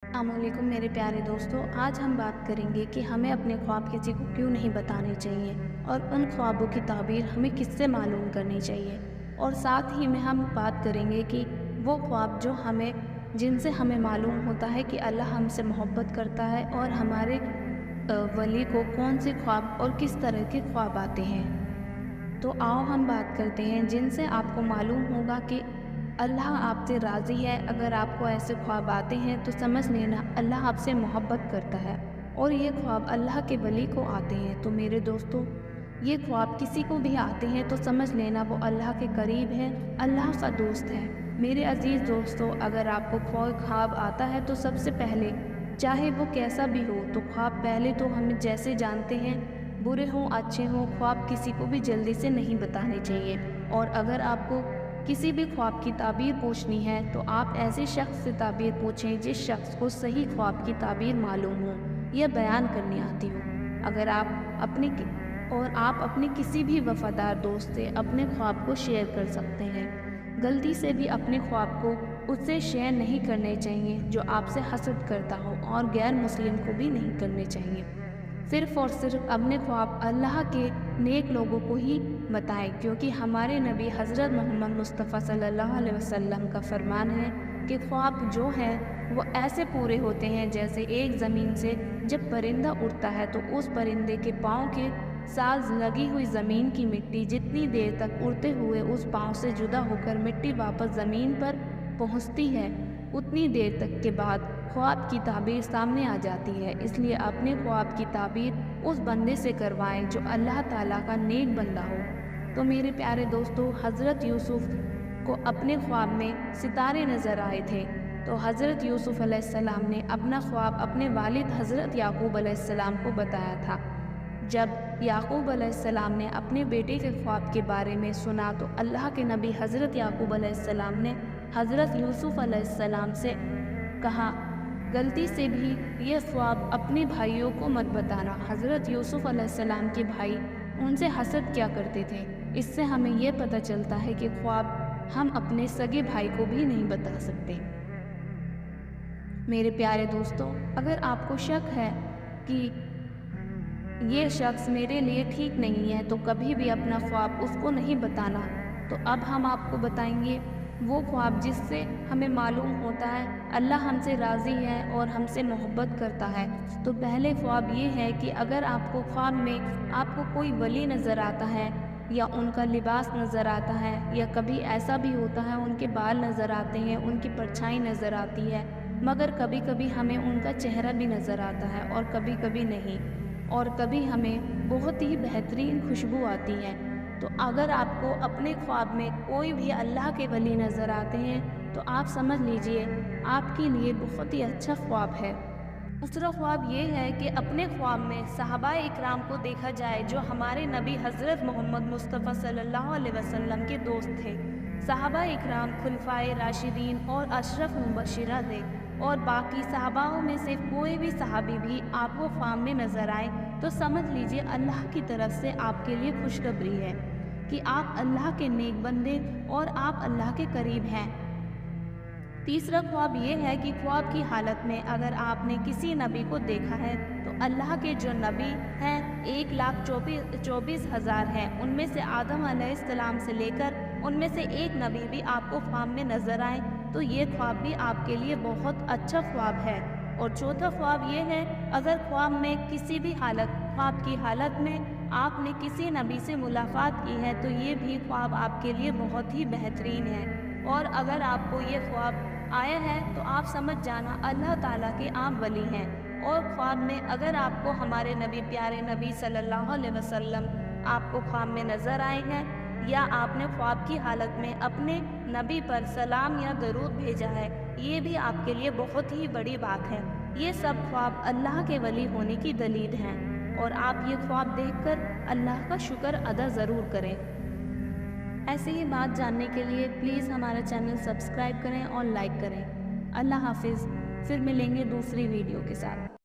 अस्सलाम वालेकुम मेरे प्यारे दोस्तों। आज हम बात करेंगे कि हमें अपने ख्वाब किसी को क्यों नहीं बताने चाहिए और उन ख्वाबों की ताबीर हमें किससे मालूम करनी चाहिए। और साथ ही में हम बात करेंगे कि वो ख्वाब जो जिनसे हमें मालूम होता है कि अल्लाह हमसे मोहब्बत करता है और हमारे वली को कौन से ख्वाब और किस तरह के ख्वाब आते हैं। तो आओ हम बात करते हैं जिनसे आपको मालूम होगा कि अल्लाह आपसे राज़ी है। अगर आपको ऐसे ख्वाब आते हैं तो समझ लेना अल्लाह आपसे मोहब्बत करता है और ये ख्वाब अल्लाह के वली को आते हैं। तो मेरे दोस्तों, ये ख्वाब किसी को भी आते हैं तो समझ लेना वो अल्लाह के करीब है, अल्लाह का दोस्त है। मेरे अजीज़ दोस्तों, अगर आपको कोई ख्वाब आता है तो सबसे पहले, चाहे वो कैसा भी हो, तो ख्वाब पहले तो हम जैसे जानते हैं, बुरे हों अच्छे हों, ख्वाब किसी को भी जल्दी से नहीं बताने चाहिए। और अगर आपको किसी भी ख्वाब की ताबीर पूछनी है तो आप ऐसे शख्स से ताबीर पूछें जिस शख्स को सही ख्वाब की ताबीर मालूम हो या बयान करनी आती हो। अगर आप अपने किसी भी वफादार दोस्त से अपने ख्वाब को शेयर कर सकते हैं। गलती से भी अपने ख्वाब को उससे शेयर नहीं करने चाहिए जो आपसे हसद करता हो, और गैर मुस्लिम को भी नहीं करने चाहिए। सिर्फ़ और सिर्फ अपने ख्वाब अल्लाह के नेक लोगों को ही बताएं, क्योंकि हमारे नबी हज़रत मोहम्मद मुस्तफ़ा सल्लल्लाहु अलैहि वसल्लम का फरमान है कि ख्वाब जो हैं वो ऐसे पूरे होते हैं जैसे एक ज़मीन से जब परिंदा उड़ता है तो उस परिंदे के पाँव के साथ लगी हुई ज़मीन की मिट्टी जितनी देर तक उड़ते हुए उस पाँव से जुदा होकर मिट्टी वापस ज़मीन पर पहुँचती है, उतनी देर तक के बाद ख्वाब की ताबीर सामने आ जाती है। इसलिए अपने ख्वाब की ताबीर उस बंदे से करवाएं जो अल्लाह ताला का नेक बंदा हो। तो मेरे प्यारे दोस्तों, हज़रत यूसुफ को अपने ख्वाब में सितारे नज़र आए थे। तो हज़रत यूसुफ अलैहिस्सलाम ने अपना ख्वाब अपने वालिद हज़रत याकूब अलैहिस्सलाम को बताया था। जब याकूब अलैहिस्सलाम ने अपने बेटे के ख्वाब के बारे में सुना तो अल्लाह के नबी हज़रत याकूब अलैहिस्सलाम ने हज़रत यूसुफ अलैहिस्सलाम से कहा, गलती से भी ये ख्वाब अपने भाइयों को मत बताना। हज़रत यूसुफ अलैहिस्सलाम के भाई उनसे हसद किया करते थे। इससे हमें ये पता चलता है कि ख्वाब हम अपने सगे भाई को भी नहीं बता सकते। मेरे प्यारे दोस्तों, अगर आपको शक है कि ये शख्स मेरे लिए ठीक नहीं है तो कभी भी अपना ख्वाब उसको नहीं बताना। तो अब हम आपको बताएंगे वो ख्वाब जिससे हमें मालूम होता है अल्लाह हमसे राज़ी है और हमसे मोहब्बत करता है। तो पहले ख्वाब ये है कि अगर आपको ख्वाब में आपको कोई वली नज़र आता है या उनका लिबास नज़र आता है, या कभी ऐसा भी होता है उनके बाल नज़र आते हैं, उनकी परछाई नज़र आती है, मगर कभी कभी हमें उनका चेहरा भी नज़र आता है और कभी कभी नहीं, और कभी हमें बहुत ही बेहतरीन खुशबू आती है। तो अगर आपको अपने ख्वाब में कोई भी अल्लाह के वली नज़र आते हैं तो आप समझ लीजिए आपके लिए बहुत ही अच्छा ख्वाब है। दूसरा ख्वाब ये है कि अपने ख्वाब में सहाबाए इकराम को देखा जाए जो हमारे नबी हज़रत मोहम्मद मुस्तफ़ा सल्लल्लाहु अलैहि वसल्लम के दोस्त थे। सहाबाए इकराम खुलफाए राशिदीन और अशरफ मुबश्शिरा थे, और बाकी सहाबाओं में से कोई भी सहाबी भी आपको ख्वाब में नज़र आए तो समझ लीजिए अल्लाह की तरफ से आपके लिए खुशखबरी है कि आप अल्लाह के नेक बंदे और आप अल्लाह के करीब हैं। तीसरा ख्वाब ये है कि ख्वाब की हालत में अगर आपने किसी नबी को देखा है तो अल्लाह के जो नबी हैं 1,24,000 हैं, उनमें से आदम अलैहिस्सलाम से लेकर उनमें से एक नबी भी आपको ख्वाब में नज़र आए तो ये ख्वाब भी आपके लिए बहुत अच्छा ख्वाब है। और चौथा ख्वाब ये है, अगर ख्वाब की हालत में आपने किसी नबी से मुलाकात की है तो ये भी ख्वाब आपके लिए बहुत ही बेहतरीन है। और अगर आपको ये ख्वाब आया है तो आप समझ जाना अल्लाह ताला के आप वली हैं। और ख्वाब में अगर आपको हमारे नबी प्यारे नबी सल्लल्लाहु अलैहि वसल्लम आपको ख्वाब में नज़र आए हैं, या आपने ख्वाब की हालत में अपने नबी पर सलाम या दरूद भेजा है, ये भी आपके लिए बहुत ही बड़ी बात है। ये सब ख्वाब अल्लाह के वली होने की दलील हैं, और आप ये ख्वाब देखकर अल्लाह का शुक्र अदा ज़रूर करें। ऐसे ही बात जानने के लिए प्लीज़ हमारा चैनल सब्सक्राइब करें और लाइक करें। अल्लाह हाफिज़। फिर मिलेंगे दूसरी वीडियो के साथ।